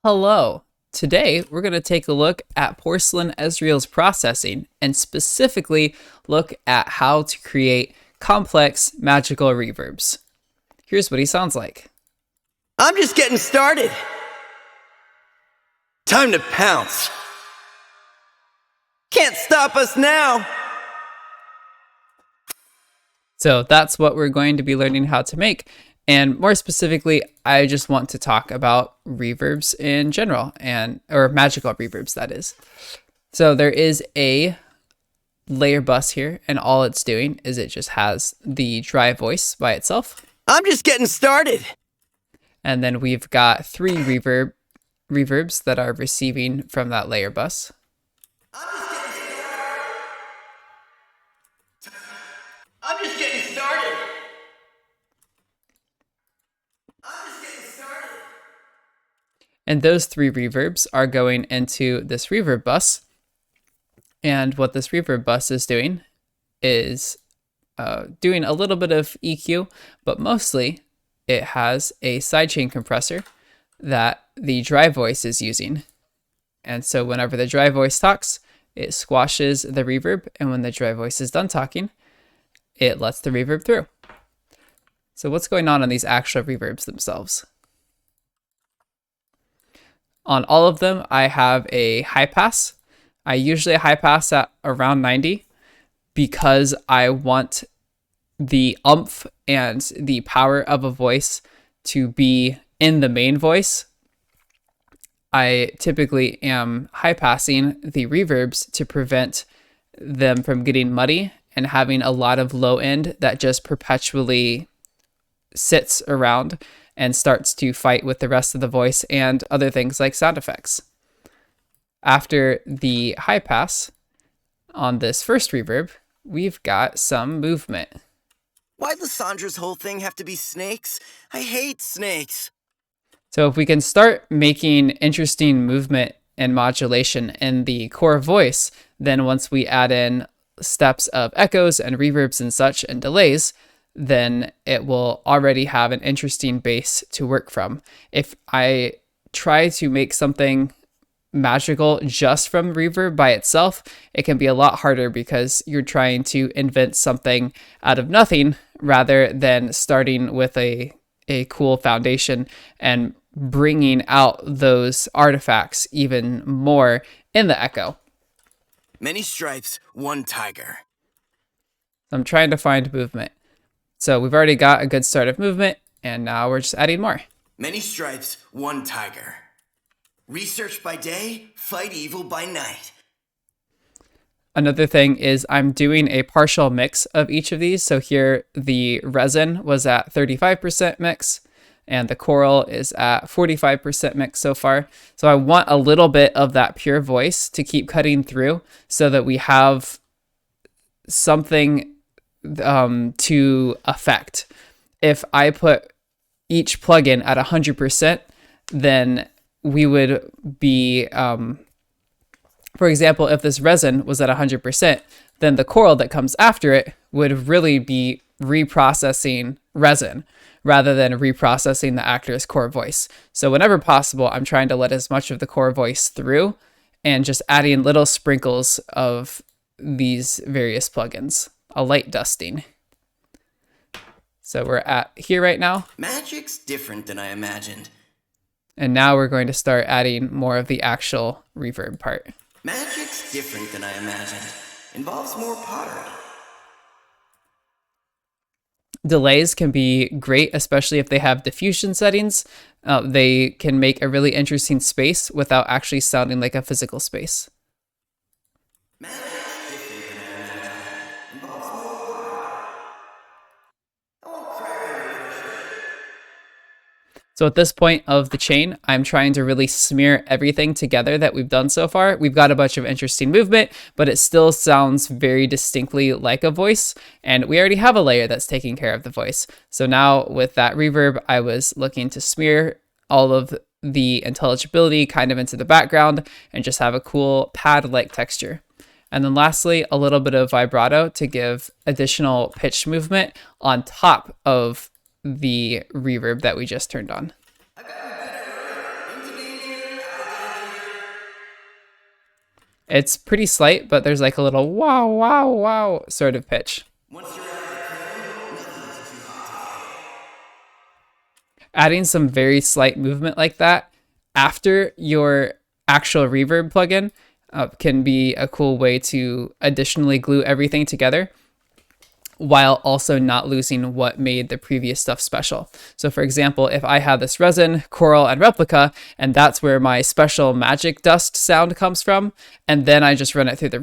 Hello. Today, we're going to take a look at Porcelain Ezreal's processing and specifically look at how to create complex magical reverbs. Here's what he sounds like. I'm just getting started. Time to pounce. Can't stop us now. So that's what we're going to be learning how to make. And more specifically, I just want to talk about reverbs in general or magical reverbs, that is. So there is a layer bus here, and all it's doing is it just has the dry voice by itself. I'm just getting started. And then we've got three reverbs that are receiving from that layer bus. I'm just getting started. And those three reverbs are going into this reverb bus. And what this reverb bus is doing is doing a little bit of EQ, but mostly it has a sidechain compressor that the dry voice is using. And so whenever the dry voice talks, it squashes the reverb. And when the dry voice is done talking, it lets the reverb through. So what's going on in these actual reverbs themselves? On all of them, I have a high pass. I usually high pass at around 90 because I want the oomph and the power of a voice to be in the main voice. I typically am high passing the reverbs to prevent them from getting muddy and having a lot of low end that just perpetually sits around and starts to fight with the rest of the voice and other things like sound effects. After the high pass on this first reverb, we've got some movement. Why'd Lissandra's whole thing have to be snakes? I hate snakes. So if we can start making interesting movement and modulation in the core voice, then once we add in steps of echoes and reverbs and such and delays, then it will already have an interesting base to work from. If I try to make something magical just from reverb by itself, it can be a lot harder because you're trying to invent something out of nothing rather than starting with a cool foundation and bringing out those artifacts even more in the echo. Many stripes, one tiger. I'm trying to find movement. So we've already got a good start of movement, and now we're just adding more. Many stripes, one tiger. Research by day, fight evil by night. Another thing is I'm doing a partial mix of each of these. So here the resin was at 35% mix, and the choral is at 45% mix so far. So I want a little bit of that pure voice to keep cutting through so that we have something to affect. If I put each plugin at 100%, then we would be, for example, if this resin was at 100%, then the choral that comes after it would really be reprocessing resin rather than reprocessing the actor's core voice. So whenever possible, I'm trying to let as much of the core voice through and just adding little sprinkles of these various plugins. A light dusting. So we're at here right now. Magic's different than I imagined. And now we're going to start adding more of the actual reverb part. Magic's different than I imagined. Involves more pottery. Delays can be great, especially if they have diffusion settings. They can make a really interesting space without actually sounding like a physical space. So at this point of the chain, I'm trying to really smear everything together that we've done so far. We've got a bunch of interesting movement, but it still sounds very distinctly like a voice. And we already have a layer that's taking care of the voice. So now with that reverb, I was looking to smear all of the intelligibility kind of into the background and just have a cool pad-like texture. And then lastly, a little bit of vibrato to give additional pitch movement on top of the reverb that we just turned on. It's pretty slight, but there's like a little wow, wow, wow sort of pitch. Once you're out of the kiln, nothing's too hot. Adding some very slight movement like that after your actual reverb plugin can be a cool way to additionally glue everything together while also not losing what made the previous stuff special. So for example, if I have this resin, coral, and replica, and that's where my special magic dust sound comes from, and then I just run it through the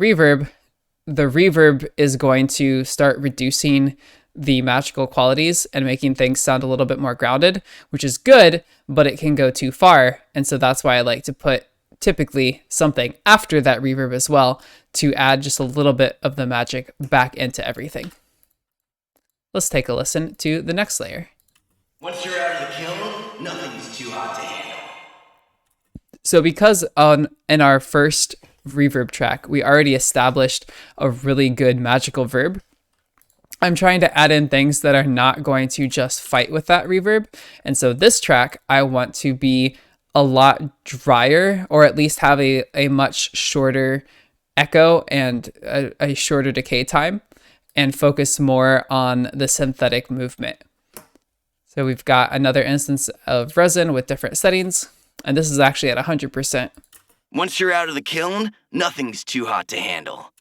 reverb is going to start reducing the magical qualities and making things sound a little bit more grounded, which is good, but it can go too far. And so that's why I like to put typically something after that reverb as well to add just a little bit of the magic back into everything. Let's take a listen to the next layer. Once you're out of the kiln, nothing's too hot to handle. So because in our first reverb track, we already established a really good magical verb, I'm trying to add in things that are not going to just fight with that reverb. And so this track, I want to be a lot drier, or at least have a much shorter echo and a shorter decay time, and focus more on the synthetic movement. So we've got another instance of resin with different settings, and this is actually at 100%. Once you're out of the kiln, nothing's too hot to handle.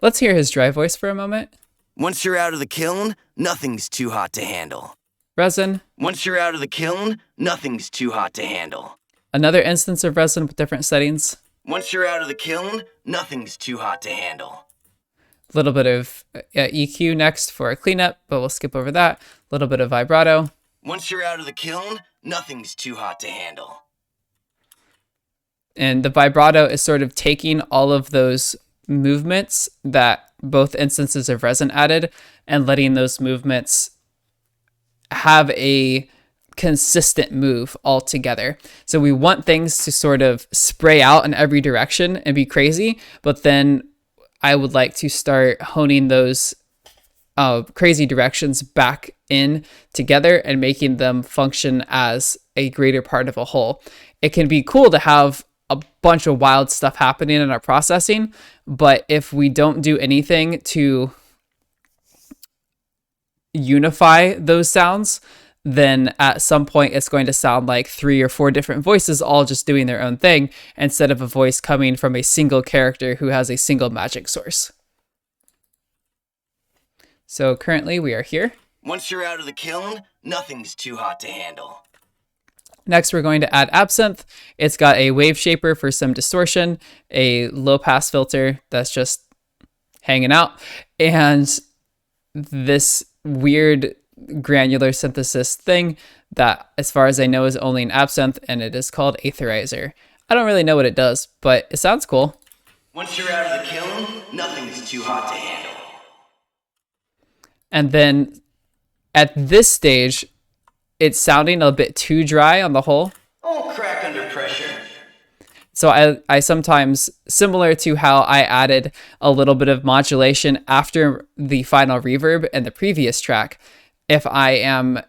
Let's hear his dry voice for a moment. Once you're out of the kiln, nothing's too hot to handle. Resin. Once you're out of the kiln, nothing's too hot to handle. Another instance of resin with different settings. Once you're out of the kiln, nothing's too hot to handle. A little bit of EQ next for a cleanup, but we'll skip over that. A little bit of vibrato. Once you're out of the kiln, nothing's too hot to handle. And the vibrato is sort of taking all of those movements that both instances of resin added and letting those movements have a consistent move altogether. So we want things to sort of spray out in every direction and be crazy, but then I would like to start honing those crazy directions back in together and making them function as a greater part of a whole. It can be cool to have a bunch of wild stuff happening in our processing, but if we don't do anything to unify those sounds, then at some point it's going to sound like 3 or 4 different voices all just doing their own thing instead of a voice coming from a single character who has a single magic source. So currently we are here. Once you're out of the kiln, nothing's too hot to handle. Next, we're going to add absinthe. It's got a wave shaper for some distortion, a low pass filter that's just hanging out, and this weird granular synthesis thing that, as far as I know, is only in absinthe, and it is called Aetherizer. I don't really know what it does, but it sounds cool. Once you're out of the kiln, nothing's too hot to handle. And then at this stage, it's sounding a bit too dry on the whole. Oh, crack under pressure. So I sometimes, similar to how I added a little bit of modulation after the final reverb in the previous track, if I am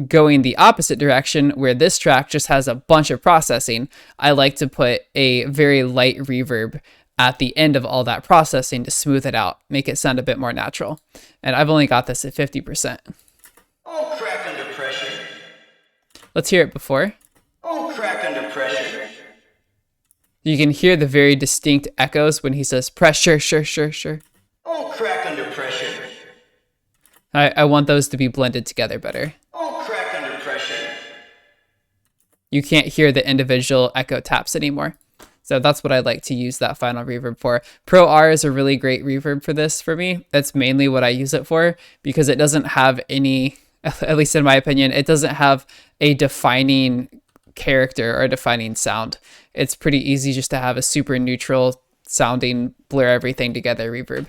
going the opposite direction where this track just has a bunch of processing, I like to put a very light reverb at the end of all that processing to smooth it out, make it sound a bit more natural. And I've only got this at 50%. Oh, crack under pressure. Let's hear it before. Oh, crack under pressure. You can hear the very distinct echoes when he says pressure, sure, sure, sure. Oh, crack under pressure. I want those to be blended together better. Oh, crack under pressure. You can't hear the individual echo taps anymore. So that's what I like to use that final reverb for. Pro R is a really great reverb for this for me. That's mainly what I use it for because it doesn't have any, at least in my opinion, it doesn't have a defining character or a defining sound. It's pretty easy just to have a super neutral sounding, blur everything together reverb.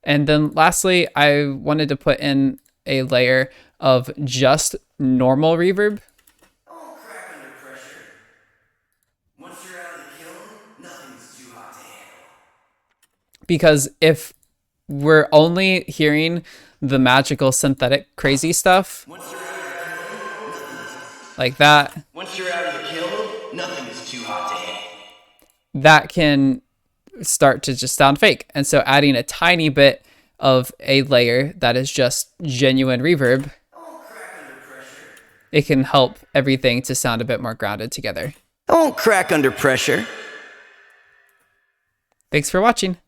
And then lastly, I wanted to put in a layer of just normal reverb. Oh, crack under pressure. Once you're out of the kiln, nothing's too hot to handle. Because if we're only hearing the magical synthetic crazy stuff, Once you're out of the kiln, nothing's... like that, Once you're out of the kiln, nothing's too hot to handle. that can start to just sound fake. And so adding a tiny bit of a layer that is just genuine reverb, I won't crack under pressure. it can help everything to sound a bit more grounded together. I won't crack under pressure. Thanks for watching.